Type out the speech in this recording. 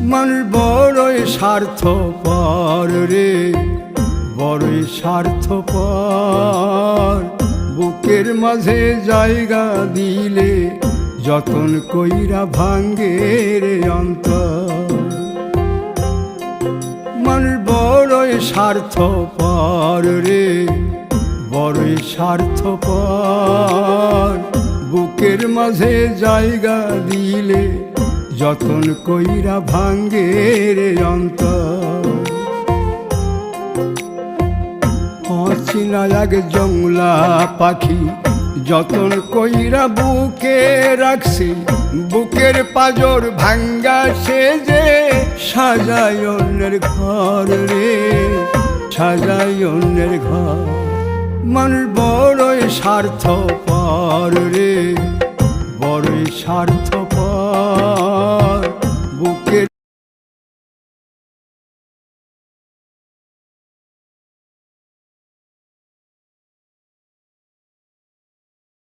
মানুষ বড়ই স্বার্থপর রে, বড়ই স্বার্থপর। বুকের মাঝে জায়গা দিলে যতন কইরা ভাঙ্গে রে অন্তর। মানুষ বড়ই স্বার্থপর রে, বড়ই স্বার্থপর। বুকের মাঝে জায়গা দিলে যতন কইরা ভাঙ্গে রে অন্তর। অচিনা এক জংলা পাখি যতন কইরা বুকে রাখছি, বুকের পাজর ভাঙ্গা সে যে সাজায় অন্যের ঘর রে, সাজায় অন্যের ঘর। মানুষ বড়ই স্বার্থপর রে, বড়ই স্বার্থপর।